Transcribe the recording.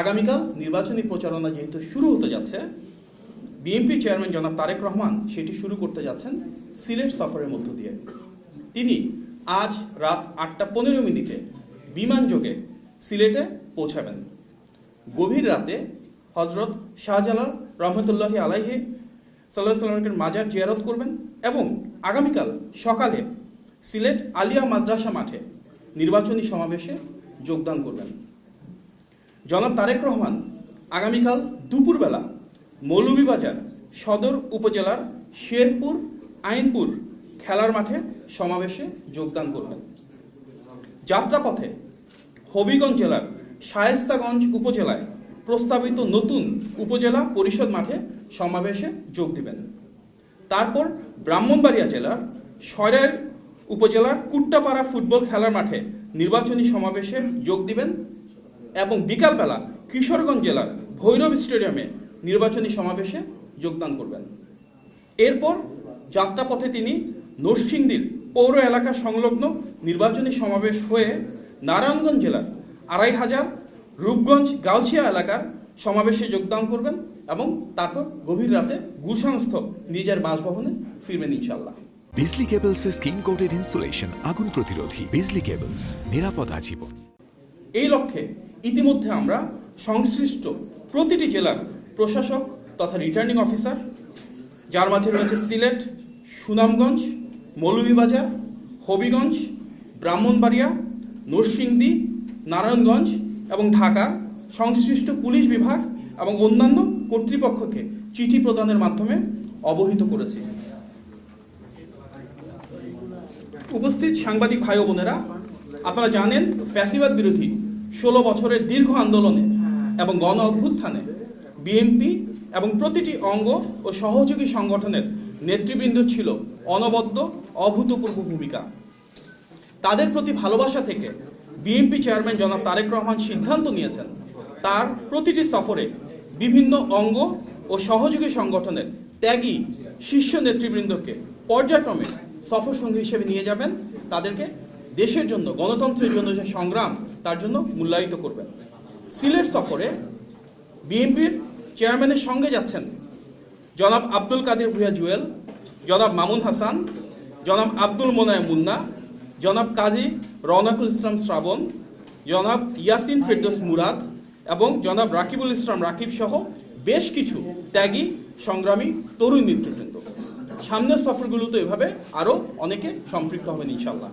আগামীকাল নির্বাচনী প্রচারণা যেহেতু শুরু হতে যাচ্ছে, বিএনপি চেয়ারম্যান জনাব তারেক রহমান সেটি শুরু করতে যাচ্ছেন সিলেট সফরের মধ্য দিয়ে। তিনি আজ রাত 8:15 বিমানযোগে সিলেটে পৌঁছাবেন। গভীর রাতে হজরত শাহজালাল রহমতুল্লাহি আলাইহি সাল্লাল্লাহু আলাইহি ওয়াসাল্লামের মাজার জিয়ারত করবেন এবং আগামীকাল সকালে সিলেট আলিয়া মাদ্রাসা মাঠে নির্বাচনী সমাবেশে যোগদান করবেন। জনাব তারেক রহমান আগামীকাল দুপুরবেলা মৌলভীবাজার সদর উপজেলার শেরপুর আইনপুর খেলার মাঠে সমাবেশে যোগদান করবেন। যাত্রাপথে হবিগঞ্জ জেলার শায়েস্তাগঞ্জ উপজেলায় প্রস্তাবিত নতুন উপজেলা পরিষদ মাঠে সমাবেশে যোগ দিবেন। তারপর ব্রাহ্মণবাড়িয়া জেলার সরাইল উপজেলার কুট্টাপাড়া ফুটবল খেলার মাঠে নির্বাচনী সমাবেশে যোগ দিবেন এবং বিকালবেলা কিশোরগঞ্জ জেলার ভৈরব স্টেডিয়ামে নির্বাচনী সমাবেশে যোগদান করবেন। এরপর যাত্রাপথে তিনি নরসিংদীর পৌর এলাকা সংলগ্ন নির্বাচনী সমাবেশ হয়ে নারায়ণগঞ্জ জেলার 2500 রূপগঞ্জ গাউছিয়া এলাকার সমাবেশে যোগদান করবেন এবং তারপর গভীর রাতে গুলশানস্থ নিজের বাসভবনে ফিরবেন ইনশাআল্লাহ। বিজলি কেবলসের স্কিন কোটেড ইনসুলেশন আগুন প্রতিরোধী। বিজলি কেবলস, নিরাপদ আজীবন। এই লক্ষ্যে ইতিমধ্যে আমরা সংশ্লিষ্ট প্রতিটি জেলার প্রশাসক তথা রিটার্নিং অফিসার, যার মাঝে রয়েছে সিলেট, সুনামগঞ্জ, মৌলভীবাজার, হবিগঞ্জ, ব্রাহ্মণবাড়িয়া, নরসিংদী, নারায়ণগঞ্জ এবং ঢাকার সংশ্লিষ্ট পুলিশ বিভাগ এবং অন্যান্য কর্তৃপক্ষকে চিঠি প্রদানের মাধ্যমে অবহিত করেছি। উপস্থিত সাংবাদিক ভাই ও বোনেরা, আপনারা জানেন ফ্যাসিবাদ বিরোধী 16 বছরের দীর্ঘ আন্দোলনে এবং গণ অভ্যুত্থানে বিএনপি এবং প্রতিটি অঙ্গ ও সহযোগী সংগঠনের নেতৃবৃন্দ ছিল অনবদ্য অভূতপূর্ব ভূমিকা। তাদের প্রতি ভালোবাসা থেকে বিএনপি চেয়ারম্যান জনাব তারেক রহমান সিদ্ধান্ত নিয়েছেন তার প্রতিটি সফরে বিভিন্ন অঙ্গ ও সহযোগী সংগঠনের ত্যাগী শীর্ষ নেতৃবৃন্দকে পর্যায়ক্রমে সফর সঙ্গী হিসেবে নিয়ে যাবেন। তাদেরকে দেশের জন্য, গণতন্ত্রের জন্য যে সংগ্রাম তার জন্য মূল্যায়িত করবেন। সিলেট সফরে বিএনপির চেয়ারম্যানের সঙ্গে যাচ্ছেন জনাব আব্দুল কাদের ভূঁইয়া জুয়েল, জনাব মামুন হাসান, জনাব আব্দুল মোনায়েম মুন্না, জনাব কাজী রওনাকুল ইসলাম শ্রাবণ, জনাব ইয়াসিন ফেরদৌস মুরাদ এবং জনাব রাকিবুল ইসলাম রাকিব সহ বেশ কিছু ত্যাগী সংগ্রামী তরুণ নেতৃবৃন্দ। সামনের সফরগুলোতে এভাবে আরও অনেকে সম্পৃক্ত হবেন ইনশাআল্লাহ।